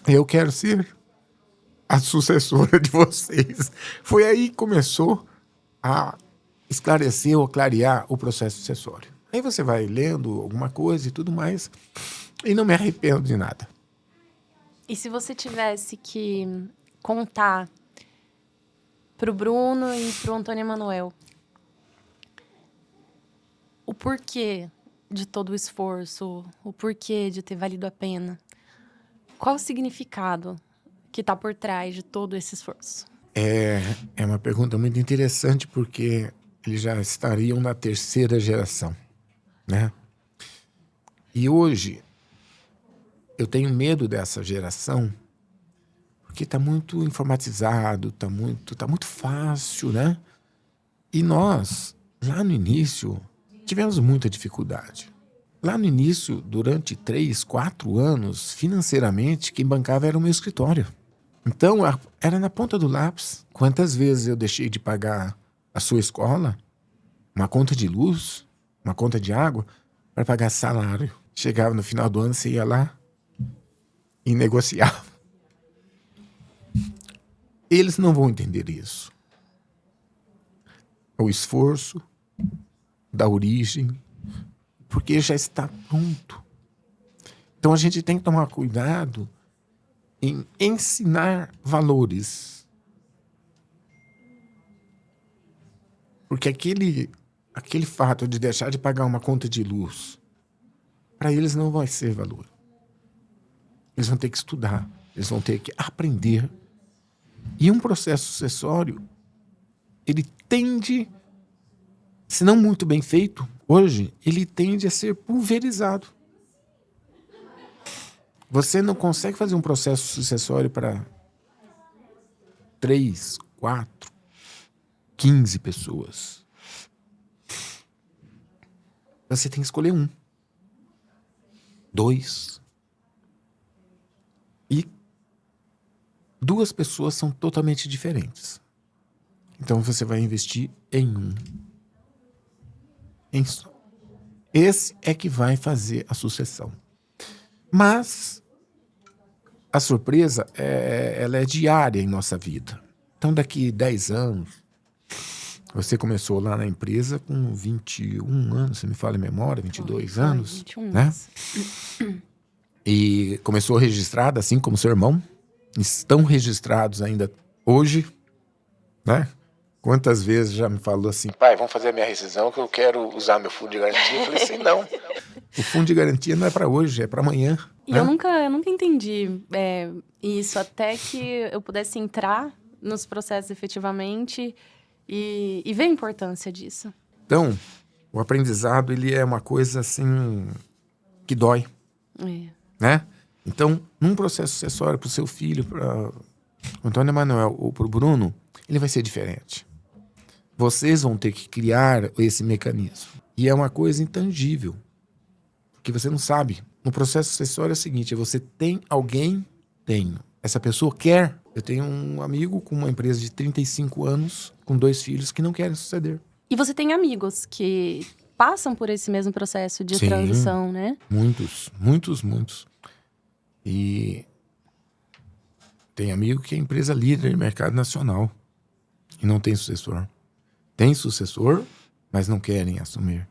Eu quero ser a sucessora de vocês. Foi aí que começou a esclarecer ou clarear o processo sucessório. Aí você vai lendo alguma coisa e tudo mais, e não me arrependo de nada. E se você tivesse que contar pro Bruno e pro Antônio Emanuel o porquê de todo o esforço, o porquê de ter valido a pena, qual o significado que está por trás de todo esse esforço? É uma pergunta muito interessante, porque eles já estariam na 3ª geração, né? E hoje eu tenho medo dessa geração, porque está muito informatizado, está muito fácil, né? E nós, lá no início, tivemos muita dificuldade. Lá no início, durante 3, 4 anos, financeiramente, quem bancava era o meu escritório. Então, era na ponta do lápis. Quantas vezes eu deixei de pagar a sua escola, uma conta de luz, uma conta de água, para pagar salário. Chegava no final do ano, você ia lá e negociava. Eles não vão entender isso. O esforço da origem, porque já está pronto. Então a gente tem que tomar cuidado em ensinar valores. Porque aquele fato de deixar de pagar uma conta de luz, para eles não vai ser valor. Eles vão ter que estudar, eles vão ter que aprender. E um processo sucessório, ele tende, se não muito bem feito, hoje, ele tende a ser pulverizado. Você não consegue fazer um processo sucessório para 3, 4, 15 pessoas. Você tem que escolher 1, 2. E 2 pessoas são totalmente diferentes. Então você vai investir em 1. Esse é que vai fazer a sucessão. Mas a surpresa ela é diária em nossa vida. Então daqui 10 anos, você começou lá na empresa com 21 anos, você me fala em memória, 22 anos, 21 né? anos. E começou registrada, assim como seu irmão. Estão registrados ainda hoje, né? Quantas vezes já me falou assim, pai, vamos fazer a minha rescisão que eu quero usar meu fundo de garantia. Eu falei assim, não. O fundo de garantia não é para hoje, é para amanhã. E né? eu nunca entendi isso, até que eu pudesse entrar nos processos efetivamente e ver a importância disso. Então, o aprendizado, ele é uma coisa assim que dói, né? Então, num processo sucessório para o seu filho, para o Antônio Emanuel ou para o Bruno, ele vai ser diferente. Vocês vão ter que criar esse mecanismo. E é uma coisa intangível, porque você não sabe. No processo sucessório é o seguinte, você tem alguém, tenho. Essa pessoa quer. Eu tenho um amigo com uma empresa de 35 anos, com 2 filhos, que não querem suceder. E você tem amigos que passam por esse mesmo processo de Sim, transição, né? Muitos, muitos, muitos. E tem amigo que é empresa líder de mercado nacional e não tem sucessor. Tem sucessor, mas não querem assumir.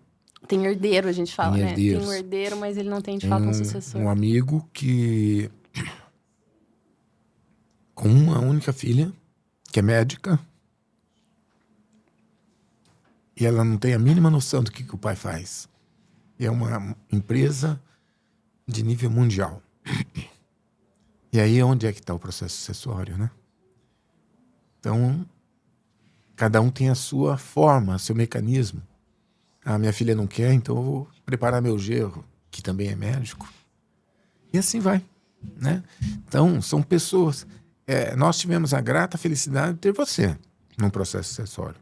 Tem herdeiro, a gente fala, Tem né? Tem herdeiros. um herdeiro, mas ele não tem, de fato, um sucessor. Um amigo que... com uma única filha, que é médica, e ela não tem a mínima noção do que o pai faz. E é uma empresa de nível mundial. E aí, onde é que está o processo sucessório, né? Então, cada um tem a sua forma, seu mecanismo. Ah, minha filha não quer, então eu vou preparar meu genro, que também é médico. E assim vai, né? Então, são pessoas... nós tivemos a grata felicidade de ter você num processo sucessório.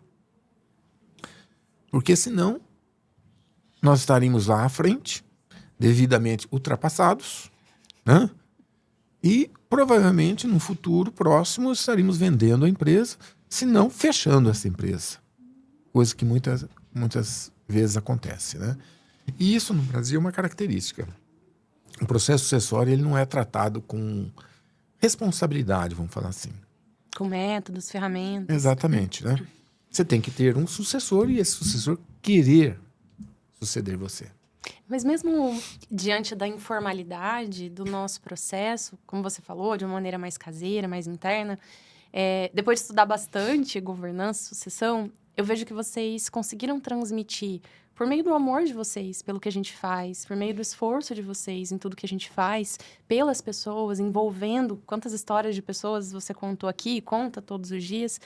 Porque senão, nós estaríamos lá à frente, devidamente ultrapassados, né? E provavelmente, no futuro próximo, estaríamos vendendo a empresa, se não fechando essa empresa. Coisa que muitas vezes acontece, né? E isso no Brasil é uma característica. o processo sucessório ele não é tratado com responsabilidade, vamos falar assim. Com métodos, ferramentas. Exatamente, né? Você tem que ter um sucessor e esse sucessor querer suceder você. Mas mesmo diante da informalidade do nosso processo, como você falou, de uma maneira mais caseira, mais interna, depois de estudar bastante governança, sucessão, eu vejo que vocês conseguiram transmitir, por meio do amor de vocês, pelo que a gente faz, por meio do esforço de vocês em tudo que a gente faz, pelas pessoas, envolvendo quantas histórias de pessoas você contou aqui, conta todos os dias.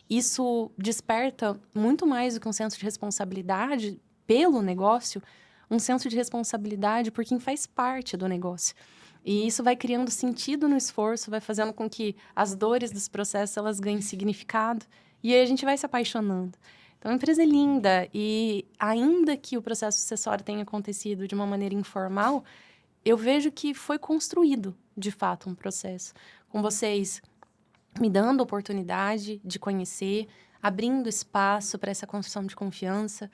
Isso desperta muito mais do que um senso de responsabilidade pelo negócio, um senso de responsabilidade por quem faz parte do negócio. E isso vai criando sentido no esforço, vai fazendo com que as dores dos processos elas ganhem significado. E aí a gente vai se apaixonando. Então, a empresa é linda e ainda que o processo sucessório tenha acontecido de uma maneira informal, eu vejo que foi construído, de fato, um processo. Com vocês me dando a oportunidade de conhecer, abrindo espaço para essa construção de confiança.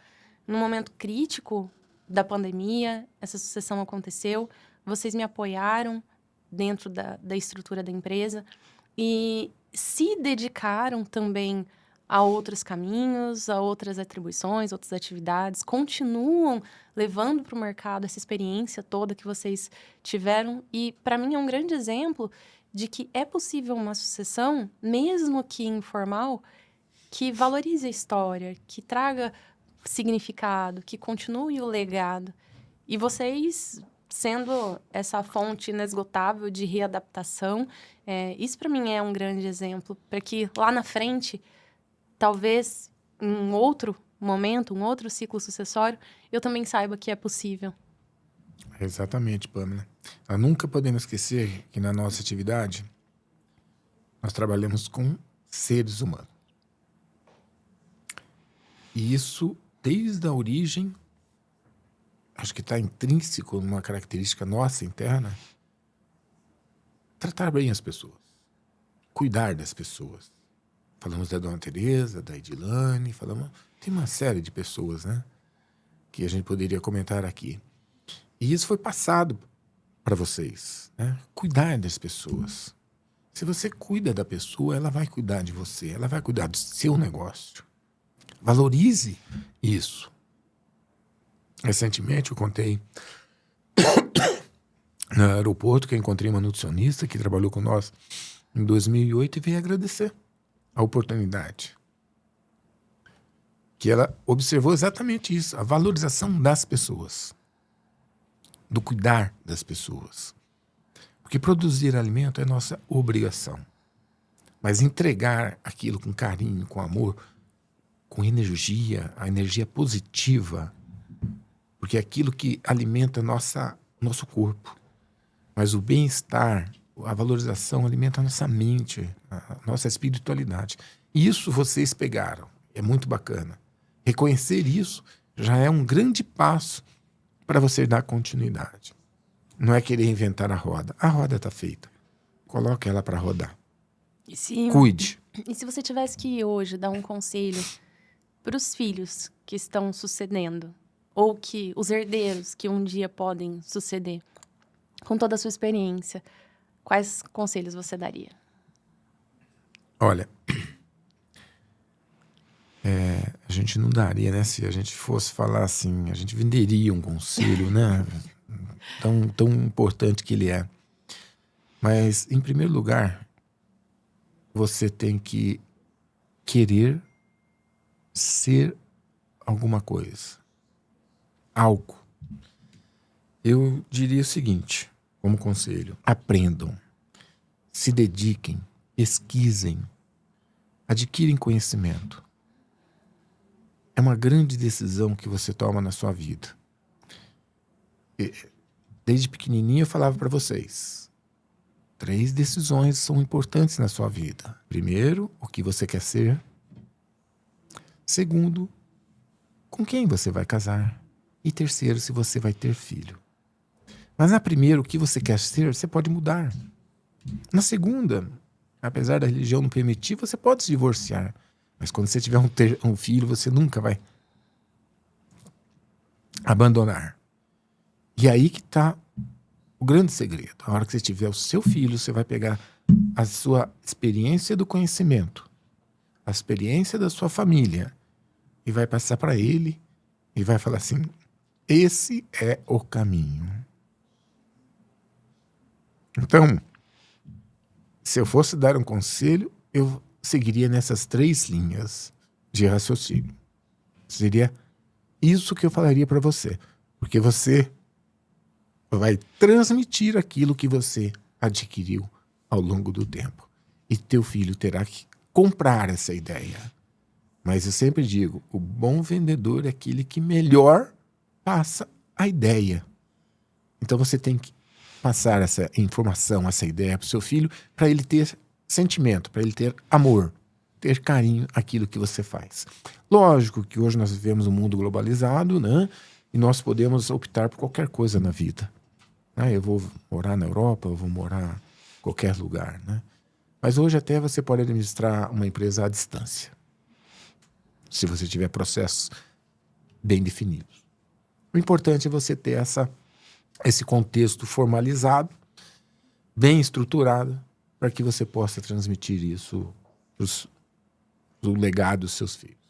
Num momento crítico da pandemia, essa sucessão aconteceu, vocês me apoiaram dentro da estrutura da empresa e se dedicaram também a outros caminhos, a outras atribuições, outras atividades, continuam levando para o mercado essa experiência toda que vocês tiveram. E, para mim, é um grande exemplo de que é possível uma sucessão, mesmo que informal, que valorize a história, que traga significado, que continue o legado. E vocês, sendo essa fonte inesgotável de readaptação, isso, para mim, é um grande exemplo, para que lá na frente, talvez em um outro momento, um outro ciclo sucessório, eu também saiba que é possível. Exatamente, Pamela. Nós nunca podemos esquecer que na nossa atividade nós trabalhamos com seres humanos. E isso, desde a origem, acho que está intrínseco numa característica nossa interna, tratar bem as pessoas, cuidar das pessoas. Falamos da Dona Teresa, da Edilane, tem uma série de pessoas, né, que a gente poderia comentar aqui. E isso foi passado para vocês, né? Cuidar das pessoas. Se você cuida da pessoa, ela vai cuidar de você, ela vai cuidar do seu negócio. Valorize isso. Recentemente eu contei no aeroporto que eu encontrei uma nutricionista que trabalhou com nós em 2008 e veio agradecer a oportunidade. Que ela observou exatamente isso, a valorização das pessoas, do cuidar das pessoas. Porque produzir alimento é nossa obrigação. Mas entregar aquilo com carinho, com amor, com energia, a energia positiva, porque é aquilo que alimenta nosso corpo. Mas o bem-estar, a valorização alimenta a nossa mente, a nossa espiritualidade. E isso vocês pegaram. É muito bacana. Reconhecer isso já é um grande passo para você dar continuidade. Não é querer inventar a roda. A roda está feita. Coloque ela para rodar. Cuide. E se você tivesse que hoje dar um conselho para os filhos que estão sucedendo, ou que os herdeiros que um dia podem suceder, com toda a sua experiência, quais conselhos você daria? Olha, a gente não daria, né? Se a gente fosse falar assim, a gente venderia um conselho, né? Tão importante que ele é. Mas, em primeiro lugar, você tem que querer ser alguma coisa. Algo. Eu diria o seguinte, como conselho: aprendam, se dediquem, pesquisem, adquirem conhecimento. É uma grande decisão que você toma na sua vida. Desde pequenininho eu falava para vocês: 3 decisões são importantes na sua vida. Primeiro, o que você quer ser. Segundo, com quem você vai casar. E terceiro, se você vai ter filho. Mas na primeira, o que você quer ser, você pode mudar. Na segunda, apesar da religião não permitir, você pode se divorciar. Mas quando você tiver um filho, você nunca vai abandonar. E aí que está o grande segredo. A hora que você tiver o seu filho, você vai pegar a sua experiência do conhecimento, a experiência da sua família, e vai passar para ele e vai falar assim: esse é o caminho. Então, se eu fosse dar um conselho, eu seguiria nessas 3 linhas de raciocínio. Seria isso que eu falaria para você. Porque você vai transmitir aquilo que você adquiriu ao longo do tempo. E teu filho terá que comprar essa ideia. Mas eu sempre digo, o bom vendedor é aquele que melhor passa a ideia. Então você tem que passar essa informação, essa ideia para o seu filho, para ele ter sentimento, para ele ter amor, ter carinho àquilo que você faz. Lógico que hoje nós vivemos um mundo globalizado, né? E nós podemos optar por qualquer coisa na vida. Eu vou morar na Europa, eu vou morar em qualquer lugar, né? Mas hoje até você pode administrar uma empresa à distância, se você tiver processos bem definidos. O importante é você ter esse contexto formalizado, bem estruturado, para que você possa transmitir isso pro legado dos seus filhos.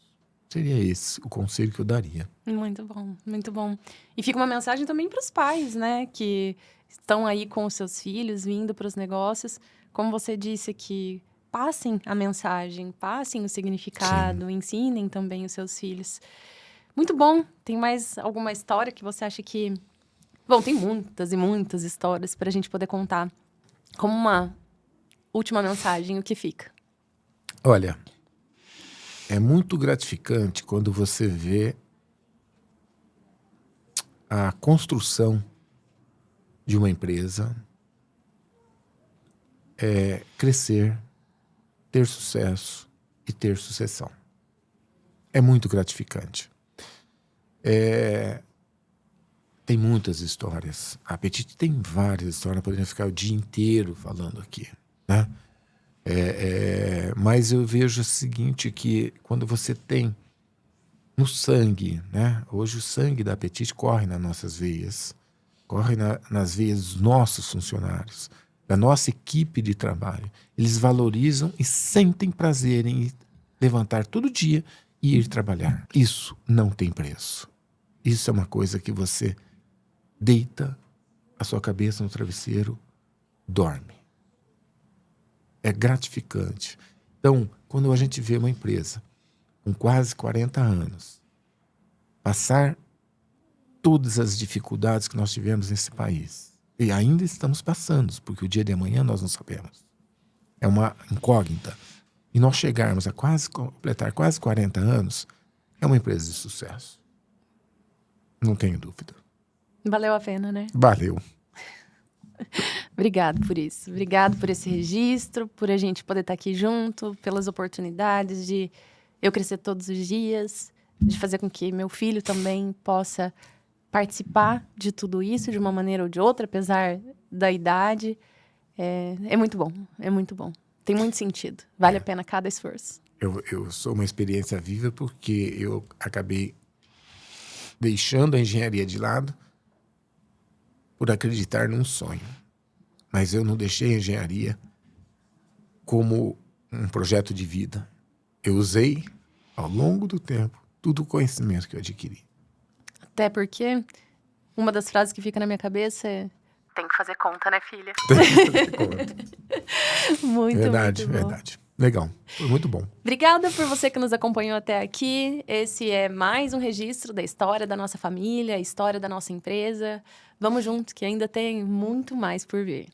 Seria esse o conselho que eu daria. Muito bom, muito bom. E fica uma mensagem também para os pais, né? Que estão aí com os seus filhos, vindo para os negócios. Como você disse aqui, passem a mensagem, passem o significado, ensinem também os seus filhos. Muito bom. Tem mais alguma história que você acha que... Bom, tem muitas e muitas histórias para a gente poder contar. Como uma última mensagem, o que fica? Olha, é muito gratificante quando você vê a construção de uma empresa crescer, ter sucesso e ter sucessão. É muito gratificante. Tem muitas histórias. A Apetite tem várias histórias, poderia ficar o dia inteiro falando aqui, né? Mas eu vejo o seguinte, que quando você tem no sangue, né? Hoje o sangue da Apetite corre nas nossas veias, corre nas veias dos nossos funcionários, da nossa equipe de trabalho. Eles valorizam e sentem prazer em levantar todo dia e ir trabalhar. Isso não tem preço. Isso é uma coisa que você deita a sua cabeça no travesseiro, dorme. É gratificante. Então, quando a gente vê uma empresa com quase 40 anos passar todas as dificuldades que nós tivemos nesse país, e ainda estamos passando, porque o dia de amanhã nós não sabemos. É uma incógnita. E nós chegarmos a completar quase 40 anos, é uma empresa de sucesso. Não tenho dúvida. Valeu a pena, né? Valeu. Obrigado por isso. Obrigado por esse registro, por a gente poder estar aqui junto, pelas oportunidades de eu crescer todos os dias, de fazer com que meu filho também possa participar de tudo isso de uma maneira ou de outra, apesar da idade. É muito bom, é muito bom. Tem muito sentido. Vale a pena cada esforço. Eu sou uma experiência viva porque eu acabei deixando a engenharia de lado por acreditar num sonho. Mas eu não deixei a engenharia como um projeto de vida. Eu usei, ao longo do tempo, todo o conhecimento que eu adquiri. Até porque uma das frases que fica na minha cabeça é: tem que fazer conta, né, filha? Tem que fazer conta. Muito, verdade, muito bom. verdade. Legal, foi muito bom. Obrigada por você que nos acompanhou até aqui. Esse é mais um registro da história da nossa família, a história da nossa empresa. Vamos juntos, que ainda tem muito mais por vir.